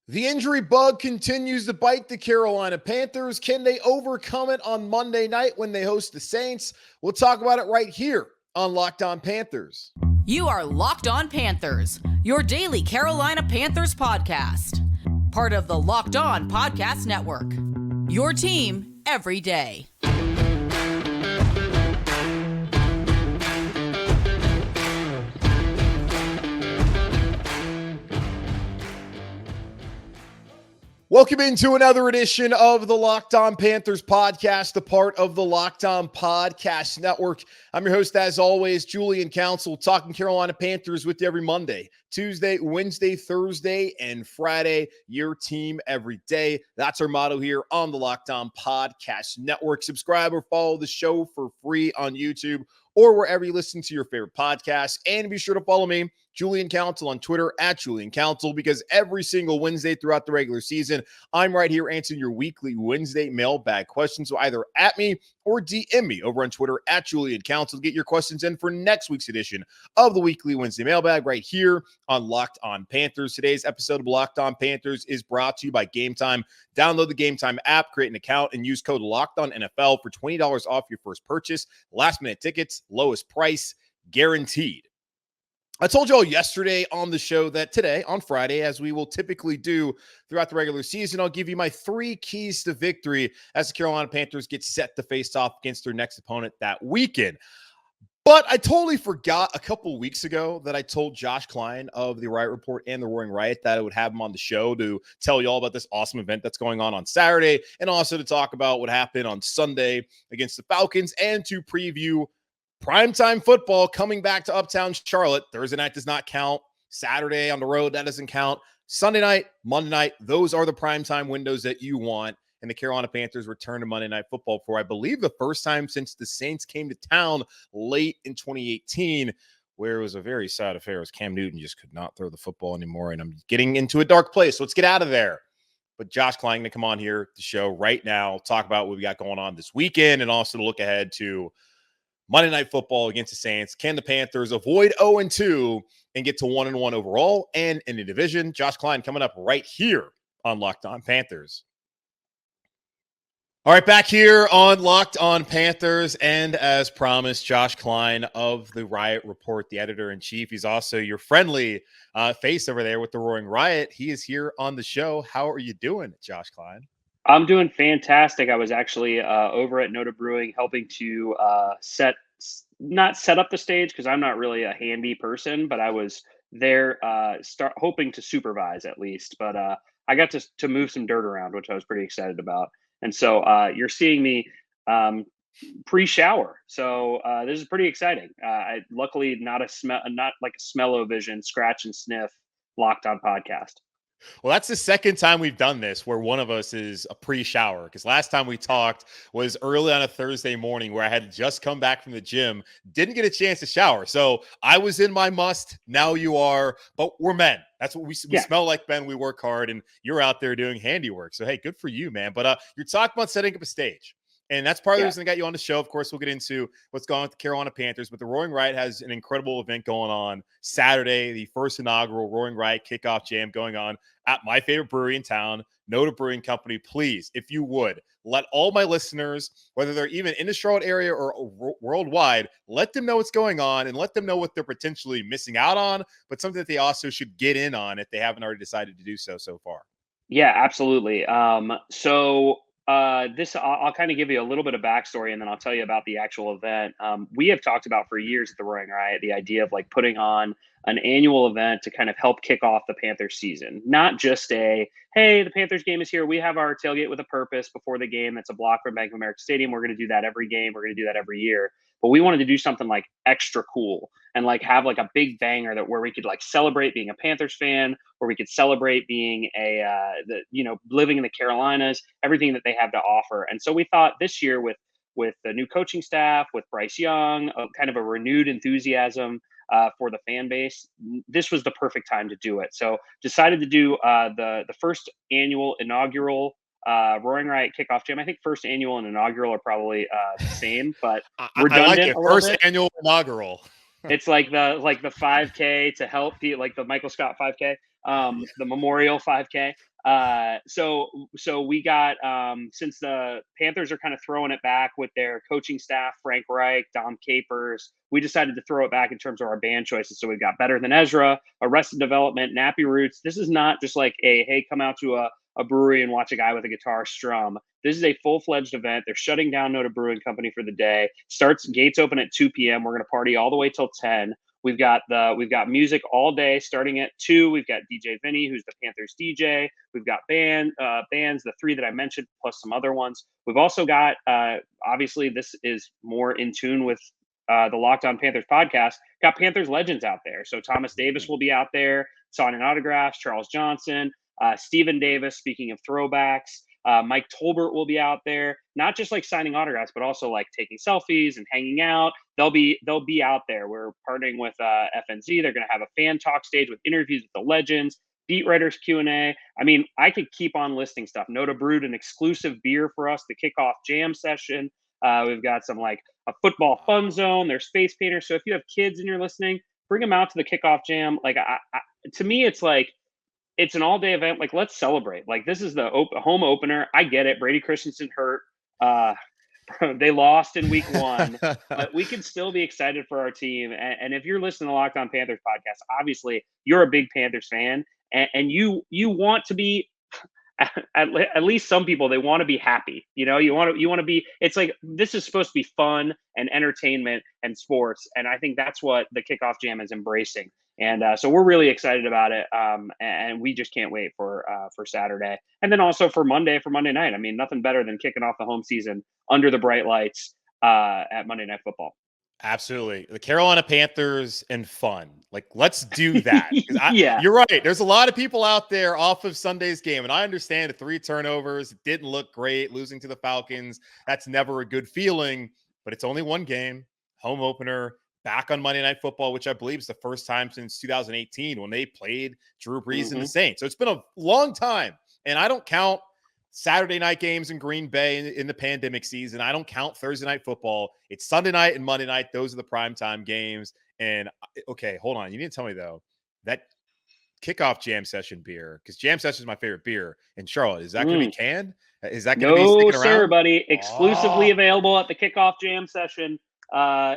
The injury bug continues to bite the Carolina Panthers. Can they overcome it on Monday night when they host the Saints? We'll talk about it right here on Locked On Panthers. You are Locked On Panthers, your daily Carolina Panthers podcast. Part of the Locked On Podcast Network. Your team every day. Welcome into another edition of the Locked On Panthers podcast, a part of the Locked On Podcast Network. I'm your host, as always, Julian Council, talking Carolina Panthers with you every Monday, Tuesday, Wednesday, Thursday, and Friday. Your team every day. That's our motto here on the Locked On Podcast Network. Subscribe or follow the show for free on YouTube or wherever you listen to your favorite podcasts. And be sure to follow me, Julian Council, on Twitter at Julian Council, because every single Wednesday throughout the regular season, I'm right here answering your weekly Wednesday mailbag questions. So either at me or DM me over on Twitter at Julian Council to get your questions in for next week's edition of the weekly Wednesday mailbag right here on Locked On Panthers. Today's episode of Locked On Panthers is brought to you by Game Time. Download the Game Time app, create an account, and use code LOCKEDONNFL for $20 off your first purchase. Last minute tickets, lowest price guaranteed. I told you all yesterday on the show that today, on Friday, as we will typically do throughout the regular season, I'll give you my 3 keys to victory as the Carolina Panthers get set to face off against their next opponent that weekend. But I totally forgot a couple weeks ago that I told Josh Klein of the Riot Report and the Roaring Riot that I would have him on the show to tell you all about this awesome event that's going on Saturday, and also to talk about what happened on Sunday against the Falcons and to preview primetime football coming back to Uptown Charlotte. Thursday night does not count. Saturday on the road, that doesn't count. Sunday night, Monday night, those are the primetime windows that you want. And the Carolina Panthers return to Monday Night Football for, I believe, the first time since the Saints came to town late in 2018, where it was a very sad affair as Cam Newton just could not throw the football anymore. And I'm getting into a dark place. So let's get out of there. But Josh Klein to come on here to show right now, talk about what we got going on this weekend, and also to look ahead to Monday Night Football against the Saints. Can the Panthers avoid 0-2 and get to 1-1 overall and in the division? Josh Klein coming up right here on Locked On Panthers. All right, back here on Locked On Panthers, and as promised, Josh Klein of the Riot Report, the editor-in-chief. He's also your friendly face over there with the Roaring Riot. He is here on the show. How are you doing, Josh Klein? I'm doing fantastic. I was actually over at Noda Brewing helping to not set up the stage because I'm not really a handy person, but I was there hoping to supervise at least. But I got to move some dirt around, which I was pretty excited about. And so you're seeing me pre-shower. So this is pretty exciting. Luckily not like a smell-o-vision, scratch and sniff Locked On podcast. Well, that's the second time we've done this where one of us is a pre-shower, because last time we talked was early on a Thursday morning where I had just come back from the gym, didn't get a chance to shower. So I was in my must. Now you are, but we're men. That's what we smell like men. We work hard, and you're out there doing handiwork. So, hey, good for you, man. But you're talking about setting up a stage. And that's part of the reason I got you on the show. Of course, we'll get into what's going on with the Carolina Panthers, but the Roaring Riot has an incredible event going on Saturday, the first inaugural Roaring Riot Kickoff Jam going on at my favorite brewery in town, Noda Brewing Company. Please, if you would, let all my listeners, whether they're even in the Charlotte area or worldwide, let them know what's going on and let them know what they're potentially missing out on, but something that they also should get in on if they haven't already decided to do so far. Yeah, absolutely. I'll kind of give you a little bit of backstory, and then I'll tell you about the actual event. We have talked about for years at the Roaring Riot the idea of like putting on an annual event to kind of help kick off the Panthers season. Not just hey, the Panthers game is here. We have our tailgate with a purpose before the game. That's a block from Bank of America Stadium. We're going to do that every game. We're going to do that every year. But we wanted to do something like extra cool and like have like a big banger where we could like celebrate being a Panthers fan, where we could celebrate being living in the Carolinas, everything that they have to offer. And so we thought this year with the new coaching staff, with Bryce Young, kind of a renewed enthusiasm for the fan base, this was the perfect time to do it. So decided to do the first annual inaugural Roaring Riot Kickoff Jam. I think first annual and inaugural are probably the same, but redundant. I like it. First annual inaugural. It's like the 5K to help like the Michael Scott 5K. the Memorial 5K. So we got, since the Panthers are kind of throwing it back with their coaching staff, Frank Reich, Dom Capers, we decided to throw it back in terms of our band choices. So we've got Better Than Ezra, Arrested Development, Nappy Roots. This is not just like hey, come out to a brewery and watch a guy with a guitar strum. This is a full-fledged event. They're shutting down Noda Brewing Company for the day. Gates open at 2 p.m. We're going to party all the way till 10. We've got music all day starting at 2. We've got DJ Vinny, who's the Panthers DJ. We've got bands, the 3 that I mentioned, plus some other ones. We've also got, obviously this is more in tune with the Locked On Panthers podcast, got Panthers legends out there. So Thomas Davis will be out there signing autographs, Charles Johnson, Stephen Davis, speaking of throwbacks. Mike Tolbert will be out there, not just like signing autographs, but also like taking selfies and hanging out. They'll be out there. We're partnering with FNZ. They're going to have a fan talk stage with interviews with the legends, beat writers Q&A. I mean, I could keep on listing stuff. Noda brewed an exclusive beer for us, the Kickoff Jam session. We've got some like a football fun zone. There's face painters. So if you have kids and you're listening, bring them out to the Kickoff Jam. Like to me, it's like, it's an all-day event. Like, let's celebrate. Like, this is the home opener. I get it. Brady Christensen hurt. They lost in week 1, but we can still be excited for our team. And if you're listening to the Locked On Panthers podcast, obviously you're a big Panthers fan, and you want to be. At least some people, they want to be happy. You want to be. It's like this is supposed to be fun and entertainment and sports, and I think that's what the Kickoff Jam is embracing. And so we're really excited about it, and we just can't wait for Saturday, and then also for Monday night. I mean, nothing better than kicking off the home season under the bright lights at Monday Night Football. Absolutely. The Carolina Panthers and fun. Like, let's do that. Yeah. You're right. There's a lot of people out there off of Sunday's game, and I understand the 3 turnovers. It didn't look great. Losing to the Falcons, that's never a good feeling, but it's only one game, home opener, back on Monday Night Football, which I believe is the first time since 2018 when they played Drew Brees and the Saints. So it's been a long time, and I don't count Saturday night games in Green Bay in the pandemic season. I don't count Thursday Night Football. It's Sunday night and Monday night. Those are the primetime games. And okay, hold on. You need to tell me though, that Kickoff Jam Session beer, because Jam Session is my favorite beer. And Charlotte, is that going to be canned? Is that going to be sticking around? No, sir, buddy. Exclusively available at the Kickoff Jam Session.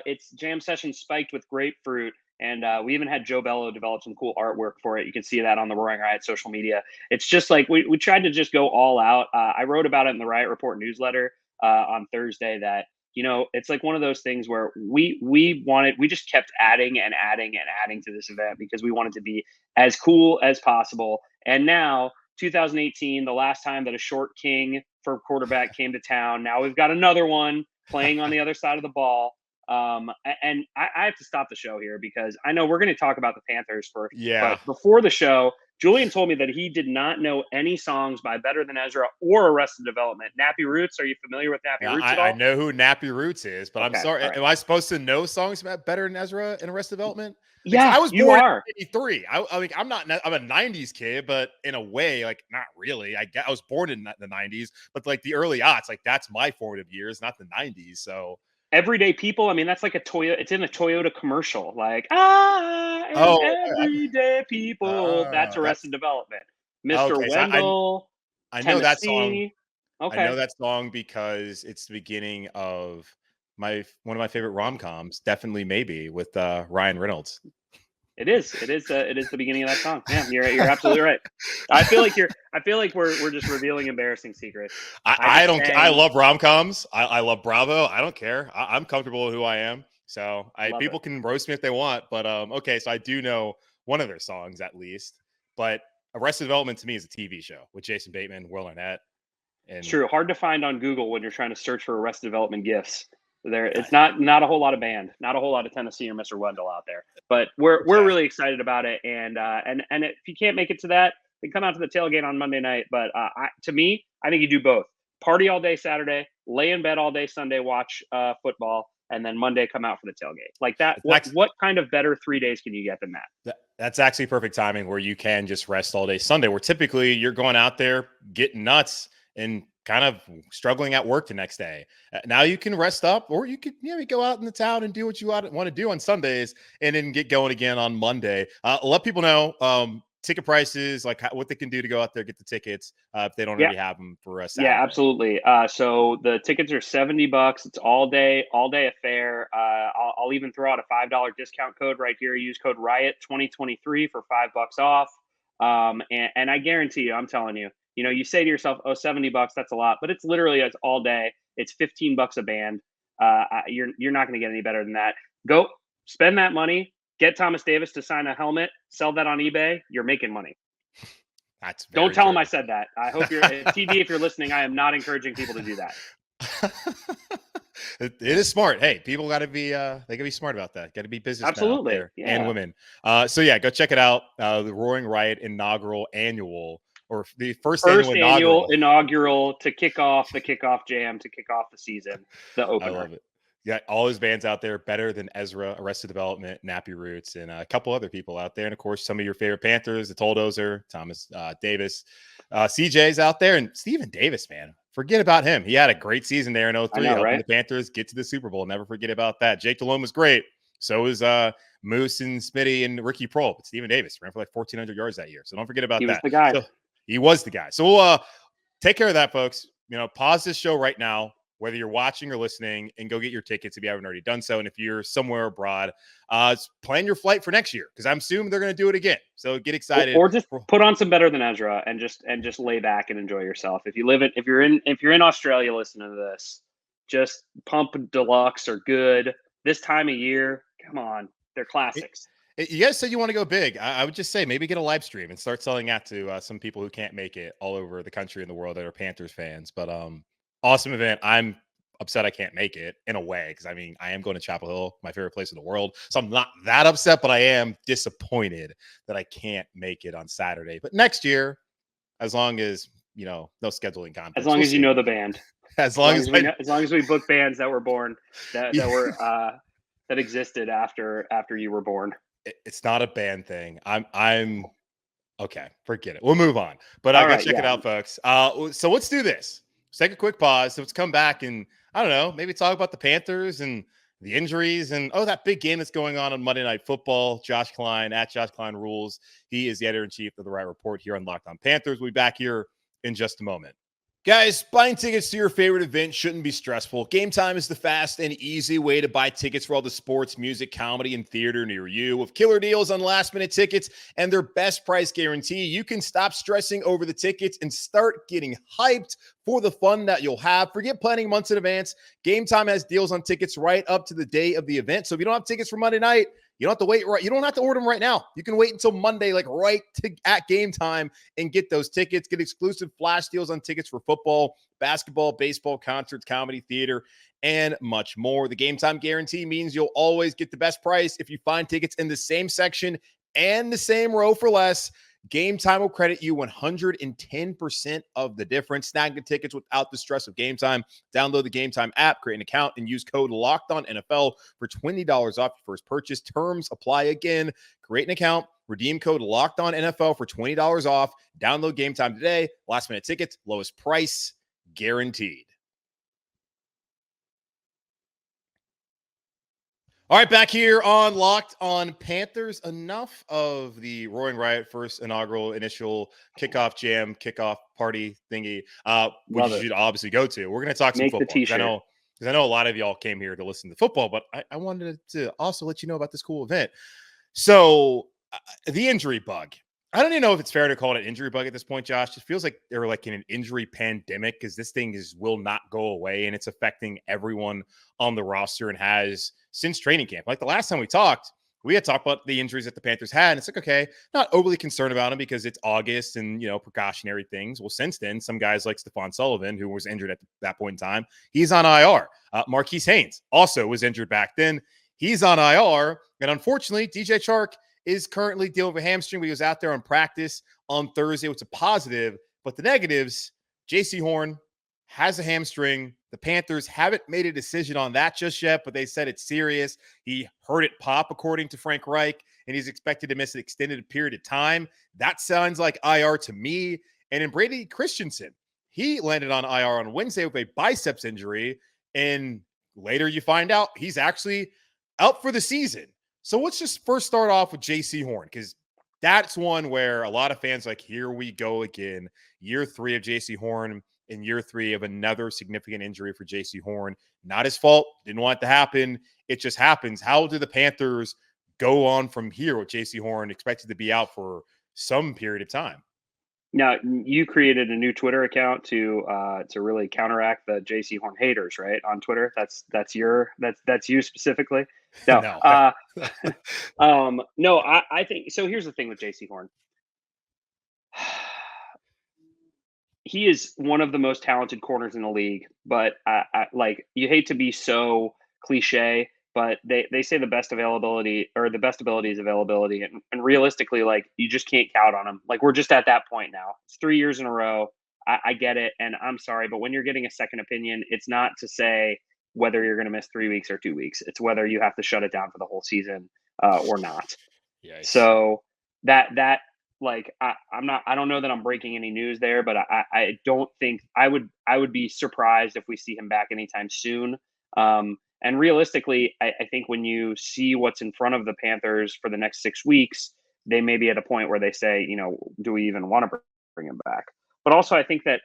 It's Jam Session spiked with grapefruit. And we even had Joe Bello develop some cool artwork for it. You can see that on the Roaring Riot social media. It's just like we tried to just go all out. I wrote about it in the Riot Report newsletter on Thursday that, it's like one of those things where we just kept adding and adding and adding to this event because we wanted to be as cool as possible. And now 2018, the last time that a short king for quarterback came to town, now we've got another one playing on the other side of the ball. And I have to stop the show here because I know we're going to talk about the Panthers first. Yeah. But before the show, Julian told me that he did not know any songs by Better Than Ezra or Arrested Development. Nappy Roots, are you familiar with Nappy Roots at all? I know who Nappy Roots is, but okay, I'm sorry. Right. Am I supposed to know songs about Better Than Ezra and Arrested Development? Because yeah, I was born in 83. I'm a 90s kid, but in a way, like not really. I was born in the 90s, but like the early aughts, like that's my formative years, not the 90s. So Everyday People, I mean, that's like a Toyota. It's in a Toyota commercial. Like, everyday people. That's Arrested Development. Mr. Okay, Wendell. So I know that song. Okay. I know that song because it's the beginning of one of my favorite rom-coms, Definitely Maybe, with Ryan Reynolds. It is the beginning of that song. Yeah, you're absolutely right. I feel like we're just revealing embarrassing secrets. I love rom-coms. I love Bravo. I don't care. I'm comfortable with who I am. So people can roast me if they want, but okay. So I do know one of their songs at least. But Arrested Development to me is a TV show with Jason Bateman, Will Arnett. It's true. Hard to find on Google when you're trying to search for Arrested Development gifs. It's not a whole lot of band, not a whole lot of Tennessee or Mr. Wendell out there, but we're really excited about it. And if you can't make it to that, then come out to the tailgate on Monday night. But to me, I think you do both: party all day Saturday, lay in bed all day Sunday, watch football, and then Monday come out for the tailgate. Like that. What kind of better 3 days can you get than that? That's actually perfect timing where you can just rest all day Sunday. Where typically you're going out there getting nuts and kind of struggling at work the next day. Now you can rest up, or you could go out in the town and do what you want to do on Sundays and then get going again on Monday. Let people know ticket prices, like what they can do to go out there, get the tickets if they don't already have them for Saturday. Yeah, absolutely. So the tickets are $70. It's all day affair. I'll even throw out a $5 discount code right here. Use code Riot 2023 for $5 off. And I guarantee you, I'm telling you, you say to yourself, oh, $70, that's a lot, but it's all day. It's $15 a band. You're not going to get any better than that. Go spend that money, get Thomas Davis to sign a helmet, sell that on eBay. You're making money. That's Don't tell him I said that. I hope you're TD. If you're listening, I am not encouraging people to do that. It is smart. Hey, people got to be they got to be smart about that. Got to be businessmen out there and women. So yeah, go check it out. The Roaring Riot annual or the first annual inaugural to kick off the Kickoff Jam, to kick off the season, the opener. I love it. Yeah, all his bands out there, better than Ezra, Arrested Development, Nappy Roots, and a couple other people out there. And of course, some of your favorite Panthers, the Toldozer, Thomas Davis, CJ's out there, and Steven Davis, man. Forget about him. He had a great season there in 03, helping the Panthers get to the Super Bowl. Never forget about that. Jake Delhomme was great. So was Moose and Smitty and Ricky Prohl. But Steven Davis ran for like 1,400 yards that year. So don't forget about that. He was the guy. So, he was the guy. So we'll take care of that, folks. Pause this show right now, whether you're watching or listening, and go get your tickets if you haven't already done so. And if you're somewhere abroad, plan your flight for next year, because I'm assuming they're going to do it again. So get excited, or just put on some Better Than Ezra and just lay back and enjoy yourself. If you're in Australia listening to this, just Pump Deluxe or Good this time of year. Come on, they're classics. You guys said you want to go big. I would just say maybe get a live stream and start selling that to some people who can't make it all over the country and the world that are Panthers fans. But awesome event. I'm upset I can't make it in a way, because I am going to Chapel Hill, my favorite place in the world. So I'm not that upset, but I am disappointed that I can't make it on Saturday. But next year, as long as no scheduling conflicts, as long as you know the band, as long as we book bands that were born that were that existed after you were born. It's not a band thing. I'm okay. Forget it. We'll move on. But I gotta check it out, folks. So let's do this. Let's take a quick pause. So let's come back and I don't know, maybe talk about the Panthers and the injuries and that big game that's going on Monday Night Football. Josh Klein at Josh Klein Rules. He is the editor-in-chief of the Riot Report here on Locked On Panthers. We'll be back here in just a moment. Guys, buying tickets to your favorite event shouldn't be stressful. Game Time is the fast and easy way to buy tickets for all the sports, music, comedy, and theater near you. With killer deals on last-minute tickets and their best price guarantee, you can stop stressing over the tickets and start getting hyped for the fun that you'll have. Forget planning months in advance. Game Time has deals on tickets right up to the day of the event. So if you don't have tickets for Monday night, you don't have to wait. You don't have to order them right now. You can wait until Monday, at Game Time, and get those tickets. Get exclusive flash deals on tickets for football, basketball, baseball, concerts, comedy, theater, and much more. The Game Time guarantee means you'll always get the best price if you find tickets in the same section and the same row for less. Game Time will credit you 110% of the difference. Snag the tickets without the stress of Game Time. Download the Game Time app, create an account, and use code LOCKEDONNFL for $20 off your first purchase. Terms apply again. Create an account, redeem code LOCKEDONNFL for $20 off. Download Game Time today. Last minute tickets, lowest price guaranteed. All right, back here on Locked On Panthers. Enough of the Roaring Riot first initial kickoff jam, kickoff party thingy, which you should obviously go to. We're going to talk some football. Because I know a lot of y'all came here to listen to football, but I wanted to also let you know about this cool event. So the injury bug. I don't even know if it's fair to call it an injury bug at this point, Josh. It feels like they're like in an injury pandemic, because this thing will not go away, and it's affecting everyone on the roster and has since training camp. Like the last time we talked, we had talked about the injuries that the Panthers had, and it's like, okay, not overly concerned about them because it's August and, precautionary things. Well, since then, some guys like Stephon Sullivan, who was injured at that point in time, he's on IR. Marquise Haynes also was injured back then. He's on IR. And unfortunately, DJ Chark is currently dealing with a hamstring. He was out there on practice on Thursday, which is a positive. But the negatives, Jaycee Horn has a hamstring. The Panthers haven't made a decision on that just yet, but they said it's serious. He heard it pop, according to Frank Reich, and he's expected to miss an extended period of time. That sounds like IR to me. And in Brady Christensen, he landed on IR on Wednesday with a biceps injury, and later you find out he's actually out for the season. So let's just first start off with Jaycee Horn, because that's one where a lot of fans like, here we go again. Year 3 of Jaycee Horn and year 3 of another significant injury for Jaycee Horn. Not his fault. Didn't want it to happen. It just happens. How do the Panthers go on from here with Jaycee Horn expected to be out for some period of time? Now, you created a new Twitter account to really counteract the Jaycee Horn haters, right? On Twitter. That's you specifically. No, No. no. I think so. Here's the thing with Jaycee Horn. He is one of the most talented corners in the league, but I like, you hate to be so cliche, but they say the best availability or the best ability is availability. And realistically, like, you just can't count on him. Like, we're just at that point now. It's 3 years in a row. I get it. And I'm sorry, but when you're getting a second opinion, it's not to say whether you're going to miss 3 weeks or 2 weeks. It's whether you have to shut it down for the whole season or not. Yikes. So that like, I don't know that I'm breaking any news there, but I don't think I would be surprised if we see him back anytime soon. And realistically, I think when you see what's in front of the Panthers for the next 6 weeks, they may be at a point where they say, do we even want to bring him back? But also, I think that,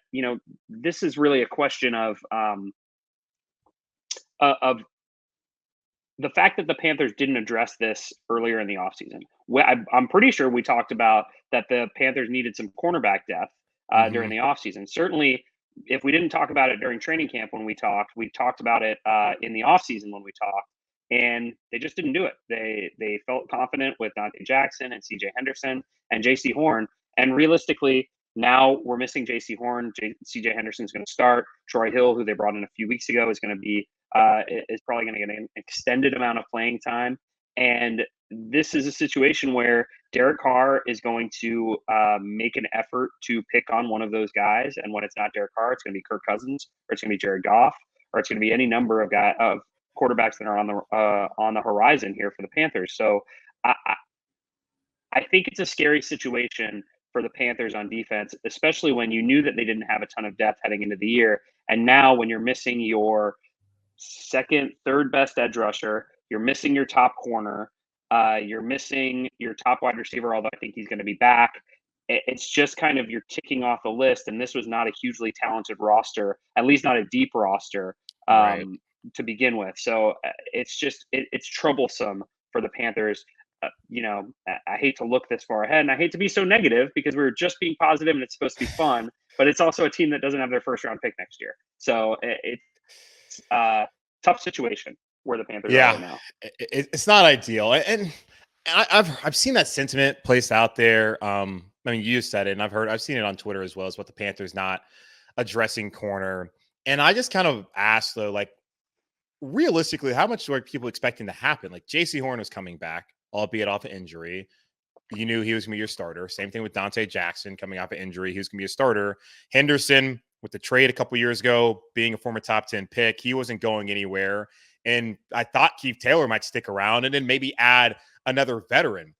this is really a question of the fact that the Panthers didn't address this earlier in the offseason. I'm pretty sure we talked about that the Panthers needed some cornerback depth during the offseason. Certainly, if we didn't talk about it during training camp when we talked about it in the offseason when we talked, and they just didn't do it. They felt confident with Dante Jackson and CJ Henderson and Jaycee Horn. And realistically, now we're missing Jaycee Horn. CJ Henderson's going to start. Troy Hill, who they brought in a few weeks ago, is going to be is probably going to get an extended amount of playing time. And this is a situation where Derek Carr is going to make an effort to pick on one of those guys. And when it's not Derek Carr, it's going to be Kirk Cousins, or it's going to be Jared Goff, or it's going to be any number of quarterbacks that are on the horizon here for the Panthers. So I think it's a scary situation for the Panthers on defense, especially when you knew that they didn't have a ton of depth heading into the year. And now when you're missing your second, third best edge rusher, you're missing your top corner, you're missing your top wide receiver, although I think he's going to be back. It's just kind of, you're ticking off the list. And this was not a hugely talented roster, at least not a deep roster Right. to begin with. So it's just, it's troublesome for the Panthers. I hate to look this far ahead, and I hate to be so negative because we were just being positive and it's supposed to be fun, but it's also a team that doesn't have their first round pick next year. So it's tough situation where the Panthers are right now. It's not ideal. And I've seen that sentiment placed out there. I mean, you said it, and I've seen it on Twitter as well, as what the Panthers not addressing corner. And I just kind of asked, though, like, realistically, how much are people expecting to happen? Like, Jaycee Horn was coming back, albeit off an injury. You knew he was going to be your starter. Same thing with Dante Jackson coming off an injury. He was going to be a starter. Henderson, with the trade a couple years ago, being a former top 10 pick, he wasn't going anywhere. And I thought Keith Taylor might stick around and then maybe add another veteran.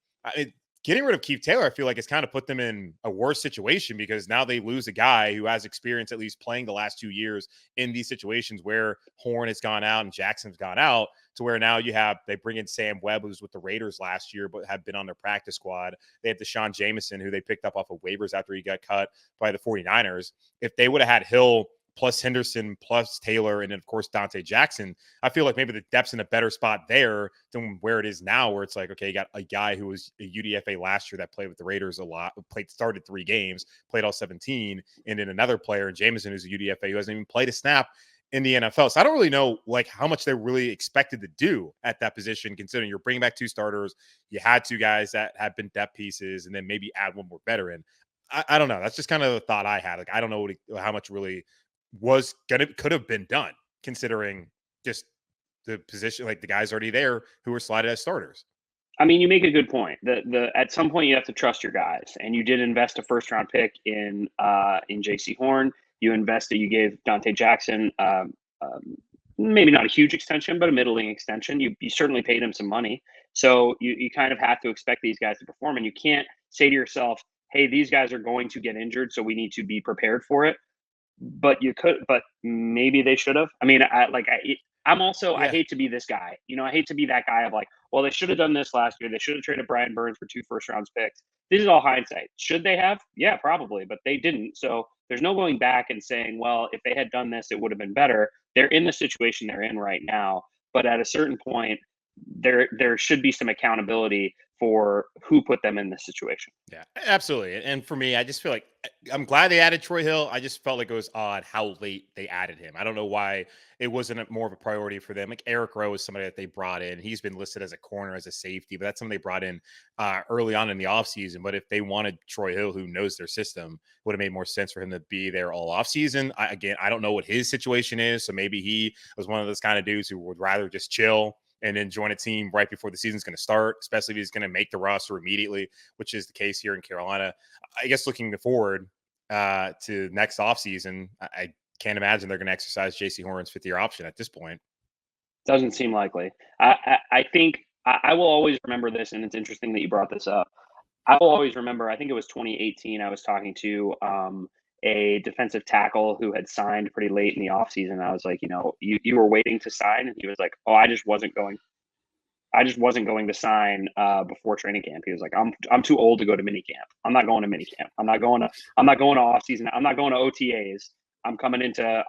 Getting rid of Keith Taylor, I feel like it's kind of put them in a worse situation, because now they lose a guy who has experience at least playing the last 2 years in these situations where Horn has gone out and Jackson's gone out, to where now they bring in Sam Webb, who was with the Raiders last year, but had been on their practice squad. They have Deshaun Jameson, who they picked up off of waivers after he got cut by the 49ers. If they would have had Hill plus Henderson plus Taylor and then, of course, Dante Jackson, I feel like maybe the depth's in a better spot there than where it is now, where it's like, okay, you got a guy who was a UDFA last year that played with the Raiders a lot, started 3 games, played all 17, and then another player, Jameson, who's a UDFA, who hasn't even played a snap in the NFL. So I don't really know, like, how much they're really expected to do at that position, considering you're bringing back 2 starters. You had 2 guys that have been depth pieces, and then maybe add 1 more veteran. I don't know. That's just kind of the thought I had. Like, I don't know how much really could have been done, considering just the position, like the guys already there who were slotted as starters. I mean, you make a good point. At some point you have to trust your guys, and you did invest a first round pick in Jaycee Horn. You gave Dante Jackson maybe not a huge extension, but a middling extension. You certainly paid him some money, so you kind of have to expect these guys to perform, and you can't say to yourself, "Hey, these guys are going to get injured, so we need to be prepared for it." But maybe they should have. I mean, I'm also, I hate to be this guy. I hate to be that guy of like, well, they should have done this last year. They should have traded Brian Burns for 2 first round picks. this is all hindsight. Should they have? Yeah, probably, but they didn't. So there's no going back and saying, well, if they had done this, it would have been better. They're in the situation they're in right now. But at a certain point, there should be some accountability for who put them in this situation. Yeah, absolutely. And for me, I just feel like I'm glad they added Troy Hill. I just felt like it was odd how late they added him. I don't know why it wasn't more of a priority for them. Like Eric Rowe is somebody that they brought in. He's been listed as a corner, as a safety, but that's something they brought in early on in the offseason. But if they wanted Troy Hill, who knows their system, would have made more sense for him to be there all offseason. Again, I don't know what his situation is. So maybe he was one of those kind of dudes who would rather just chill and then join a team right before the season's going to start, especially if he's going to make the roster immediately, which is the case here in Carolina. I guess looking forward to next offseason, I can't imagine they're going to exercise Jaycee Horn's fifth-year option at this point. Doesn't seem likely. I think I will always remember this, and it's interesting that you brought this up. I will always remember, I think it was 2018, I was talking to a defensive tackle who had signed pretty late in the offseason. I was like, you were waiting to sign? And he was like, oh, I just wasn't going to sign before training camp. He was like, I'm too old to go to minicamp. I'm not going to minicamp. I'm not going to offseason. I'm not going to OTAs. I'm coming into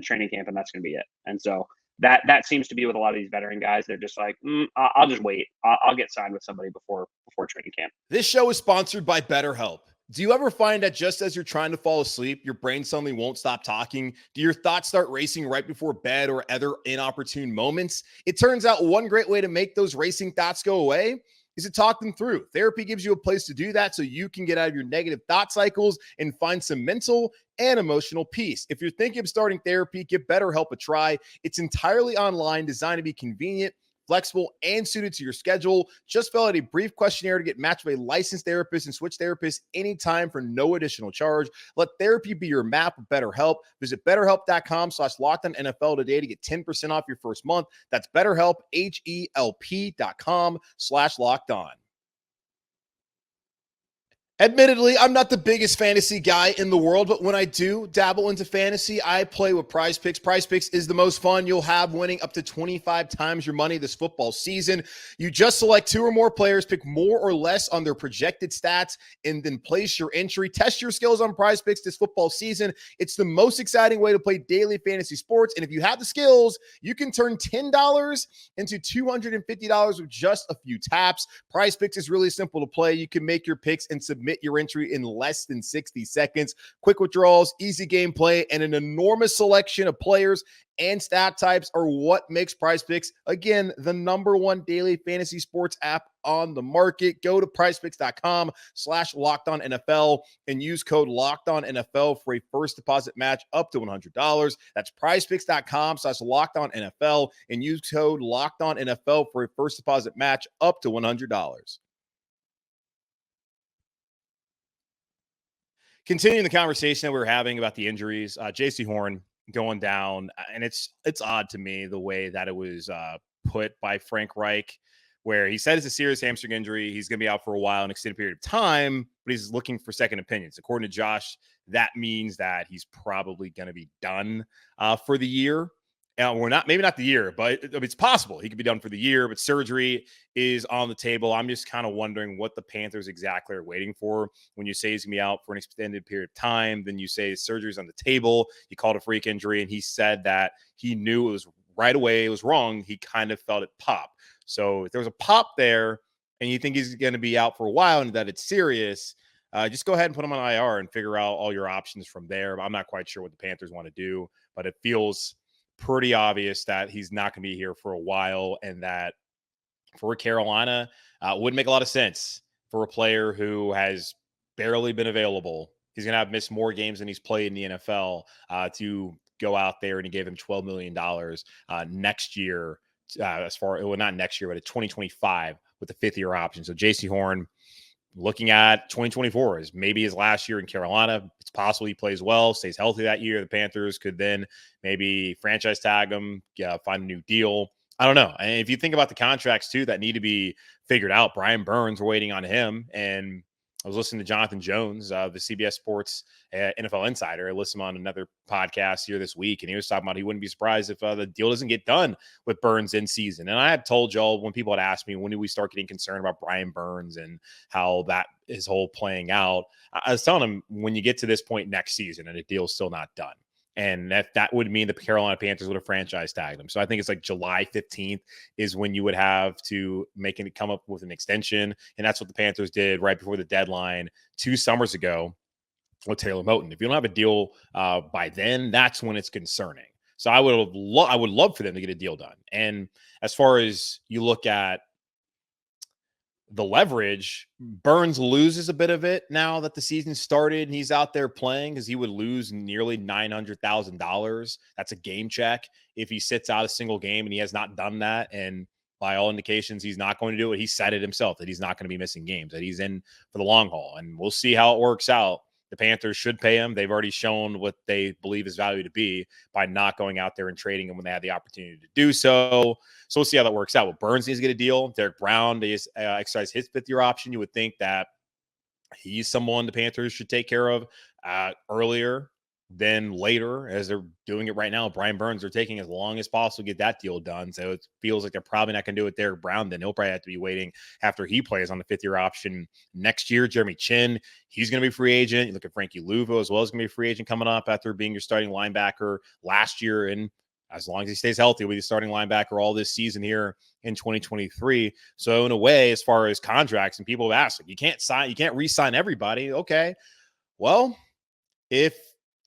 training camp, and that's going to be it. And so that seems to be with a lot of these veteran guys. They're just like, I'll just wait. I'll get signed with somebody before training camp. This show is sponsored by BetterHelp. Do you ever find that just as you're trying to fall asleep, your brain suddenly won't stop talking? Do your thoughts start racing right before bed or other inopportune moments? It turns out one great way to make those racing thoughts go away is to talk them through. Therapy gives you a place to do that so you can get out of your negative thought cycles and find some mental and emotional peace. If you're thinking of starting therapy, give BetterHelp a try. It's entirely online, designed to be convenient, flexible, and suited to your schedule. Just fill out a brief questionnaire to get matched with a licensed therapist and switch therapists anytime for no additional charge. Let therapy be your map of BetterHelp. Visit BetterHelp.com/LockedOnNFL today to get 10% off your first month. That's BetterHelp, HELP.com/LockedOn. Admittedly, I'm not the biggest fantasy guy in the world, but when I do dabble into fantasy, I play with Prize Picks. Prize Picks is the most fun you'll have, winning up to 25 times your money this football season. You just select 2 or more players, pick more or less on their projected stats, and then place your entry. Test your skills on Prize Picks this football season. It's the most exciting way to play daily fantasy sports, and if you have the skills, you can turn $10 into $250 with just a few taps. Prize Picks is really simple to play. You can make your picks and submit your entry in less than 60 seconds. Quick withdrawals, easy gameplay, and an enormous selection of players and stat types are what makes Prize Picks, again, the #1 daily fantasy sports app on the market. Go to prizepicks.com/LockedOnNFL and use code LockedOnNFL for a first deposit match up to $100. That's prizepicks.com/LockedOnNFL and use code LockedOnNFL for a first deposit match up to $100. Continuing the conversation that we were having about the injuries, Jaycee Horn going down, and it's odd to me the way that it was put by Frank Reich, where he said it's a serious hamstring injury. He's going to be out for a while, an extended period of time, but he's looking for second opinions. According to Josh, that means that he's probably going to be done for the year. We're not, maybe not the year, but it's possible he could be done for the year, but surgery is on the table. I'm just kind of wondering what the Panthers exactly are waiting for. When you say he's going to be out for an extended period of time, then you say surgery's on the table. You called a freak injury, and he said that he knew it was right away. It was wrong. He kind of felt it pop. So if there was a pop there and you think he's going to be out for a while and that it's serious, just go ahead and put him on IR and figure out all your options from there. I'm not quite sure what the Panthers want to do, but it feels pretty obvious that he's not going to be here for a while, and that for Carolina would make a lot of sense for a player who has barely been available. He's going to have missed more games than he's played in the NFL to go out there, and he gave him $12 million next year, not next year, but at 2025 with the 5th-year option. So Jaycee Horn, looking at 2024 as maybe his last year in Carolina. It's possible he plays well, stays healthy that year. The Panthers could then maybe franchise tag him, find a new deal. I don't know. And if you think about the contracts too that need to be figured out, Brian Burns, we're waiting on him. And I was listening to Jonathan Jones, the CBS Sports NFL Insider. I listened on another podcast here this week, and he was talking about he wouldn't be surprised if the deal doesn't get done with Burns in season. And I had told y'all when people had asked me, when do we start getting concerned about Brian Burns and how that is whole playing out? I was telling him when you get to this point next season and the deal's still not done. And that would mean the Carolina Panthers would have franchise tagged him. So I think it's like July 15th is when you would have to come up with an extension. And that's what the Panthers did right before the deadline 2 summers ago with Taylor Moton. If you don't have a deal by then, that's when it's concerning. So I would love for them to get a deal done. And as far as you look at the leverage, Burns loses a bit of it now that the season started and he's out there playing, because he would lose nearly $900,000. That's a game check if he sits out a single game, and he has not done that. And by all indications, he's not going to do it. He said it himself that he's not going to be missing games, that he's in for the long haul. And we'll see how it works out. The Panthers should pay him. They've already shown what they believe his value to be by not going out there and trading him when they had the opportunity to do so. So we'll see how that works out. Well, Burns needs to get a deal. Derek Brown is exercise his 5th-year option. You would think that he's someone the Panthers should take care of earlier than later, as they're doing it right now. Brian Burns, they're taking as long as possible to get that deal done. So it feels like they're probably not going to do it. Derek Brown, then he'll probably have to be waiting after he plays on the 5th-year option next year. Jeremy Chin, he's going to be free agent. You look at Frankie Luvo as well, as going to be a free agent coming up after being your starting linebacker last year. And as long as he stays healthy, he'll be the starting linebacker all this season here in 2023. So in a way, as far as contracts, and people have asked, like, you can't re-sign everybody. Okay. Well, if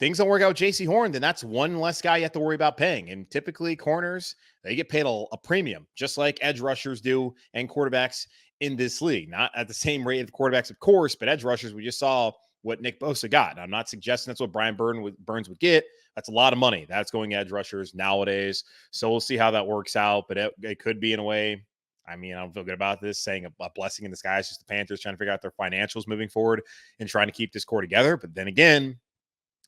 things don't work out with Jaycee Horn, then that's one less guy you have to worry about paying. And typically corners, they get paid a premium, just like edge rushers do and quarterbacks in this league. Not at the same rate of quarterbacks, of course, but edge rushers, we just saw what Nick Bosa got. And I'm not suggesting that's what Brian Burns would get. That's a lot of money. That's going edge rushers nowadays. So we'll see how that works out. But it could be in a way. I mean, I don't feel good about this, saying a blessing in disguise, just the Panthers trying to figure out their financials moving forward and trying to keep this core together. But then again,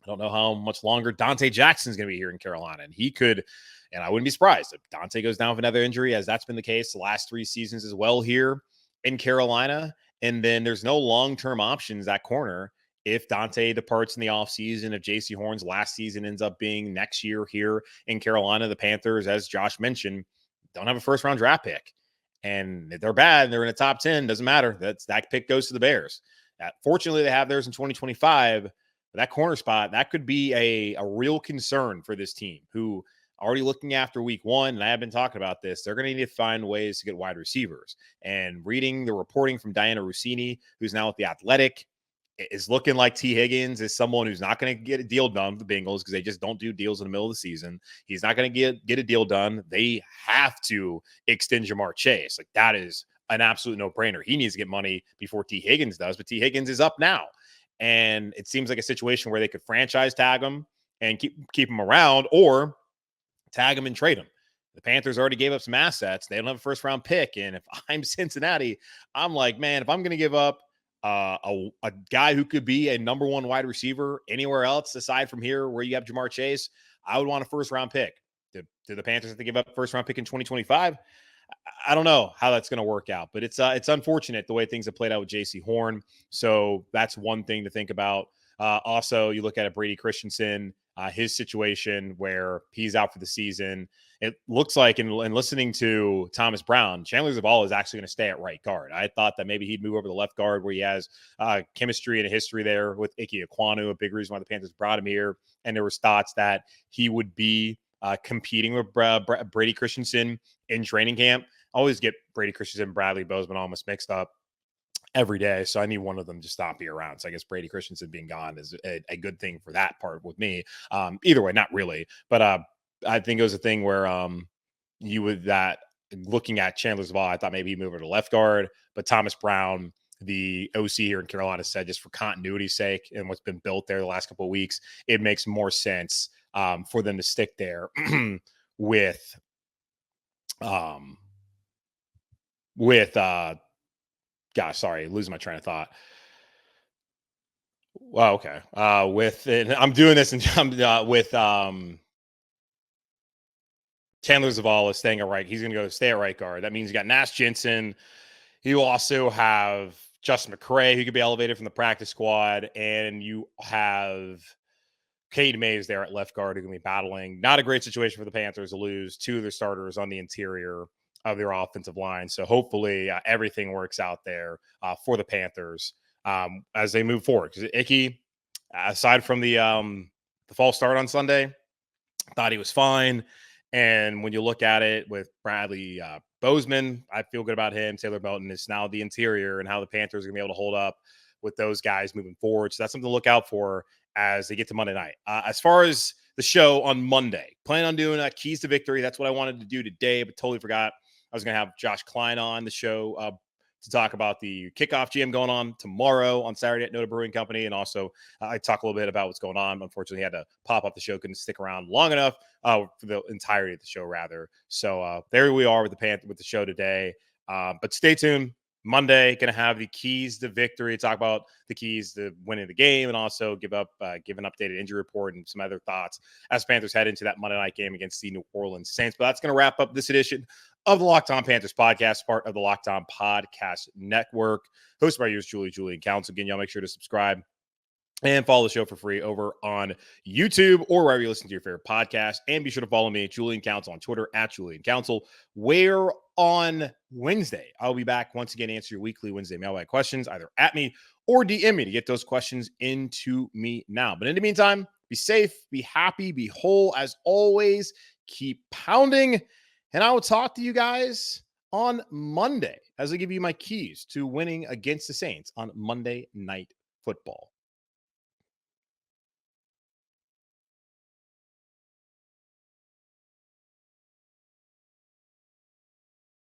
I don't know how much longer Dante Jackson's going to be here in Carolina. And he could, and I wouldn't be surprised if Dante goes down with another injury, as that's been the case the last 3 seasons as well here in Carolina. And then there's no long-term options at corner if Dante departs in the offseason. If Jaycee Horn's last season ends up being next year here in Carolina, the Panthers, as Josh mentioned, don't have a first-round draft pick. And if they're bad and they're in the top 10, doesn't matter. That pick goes to the Bears. Fortunately, they have theirs in 2025. That corner spot, that could be a real concern for this team, who already looking after week 1, and I have been talking about this, they're going to need to find ways to get wide receivers. And reading the reporting from Diana Rossini, who's now with The Athletic, is looking like T. Higgins is someone who's not going to get a deal done with the Bengals, because they just don't do deals in the middle of the season. He's not going to get a deal done. They have to extend Jamar Chase. Like, that is an absolute no-brainer. He needs to get money before T. Higgins does, but T. Higgins is up now. And it seems like a situation where they could franchise tag him and keep him around, or tag him and trade him. The Panthers already gave up some assets. They don't have a first-round pick. And if I'm Cincinnati, I'm like, man, if I'm going to give up a guy who could be a number 1 wide receiver anywhere else aside from here where you have Jamar Chase, I would want a first-round pick. Do the Panthers have to give up a first-round pick in 2025? I don't know how that's going to work out, but it's unfortunate the way things have played out with Jaycee Horn. So that's one thing to think about. Also, you look at Brady Christensen, his situation where he's out for the season. It looks like, in listening to Thomas Brown, Chandler Zavala is actually going to stay at right guard. I thought that maybe he'd move over to left guard, where he has chemistry and a history there with Ike Ekwonu, a big reason why the Panthers brought him here. And there was thoughts that he would be competing with Brady Christensen in training camp. I always get Brady Christensen and Bradley Bozeman almost mixed up every day, so I need one of them to stop be around. So I guess Brady Christensen being gone is a good thing for that part with me. Either way, not really, but I think it was a thing where you would that looking at Chandler Zavala, I thought maybe he'd move over to left guard, but Thomas Brown, the OC here in Carolina, said just for continuity's sake and what's been built there the last couple of weeks, it makes more sense for them to stick there with gosh, sorry, losing my train of thought. Well, okay. And I'm doing this and I'm with Chandler Zavala staying at right. He's going to stay at right guard. That means you got Nash Jensen. You also have Justin McCray, who could be elevated from the practice squad, and you have Cade Mays there at left guard who can be battling. Not a great situation for the Panthers to lose two of their starters on the interior of their offensive line. So hopefully everything works out there for the Panthers as they move forward. Because Icky, aside from the false start on Sunday, thought he was fine. And when you look at it with Bradley Bozeman, I feel good about him. Taylor Belton is now the interior and how the Panthers are going to be able to hold up with those guys moving forward. So that's something to look out for as they get to Monday night. As far as the show on Monday, plan on doing keys to victory. That's what I wanted to do today, but totally forgot. I was going to have Josh Klein on the show to talk about the Kickoff Jam going on tomorrow on Saturday at Noda Brewing Company. And also I talk a little bit about what's going on. Unfortunately, he had to pop up the show, couldn't stick around long enough for the entirety of the show, rather. So there we are with the show today. But stay tuned. Monday, going to have the keys to victory, talk about the keys to winning the game, and also give an updated injury report and some other thoughts as Panthers head into that Monday night game against the New Orleans Saints. But that's going to wrap up this edition of the Locked On Panthers podcast, part of the Locked On Podcast Network, hosted by yours, Julian Council. Again, y'all make sure to subscribe and follow the show for free over on YouTube or wherever you listen to your favorite podcast. And be sure to follow me, Julian Council, on Twitter at Julian Council, where on Wednesday, I'll be back once again to answer your weekly Wednesday mailbag questions, either at me or DM me to get those questions into me now. But in the meantime, be safe, be happy, be whole. As always, keep pounding. And I will talk to you guys on Monday as I give you my keys to winning against the Saints on Monday Night Football.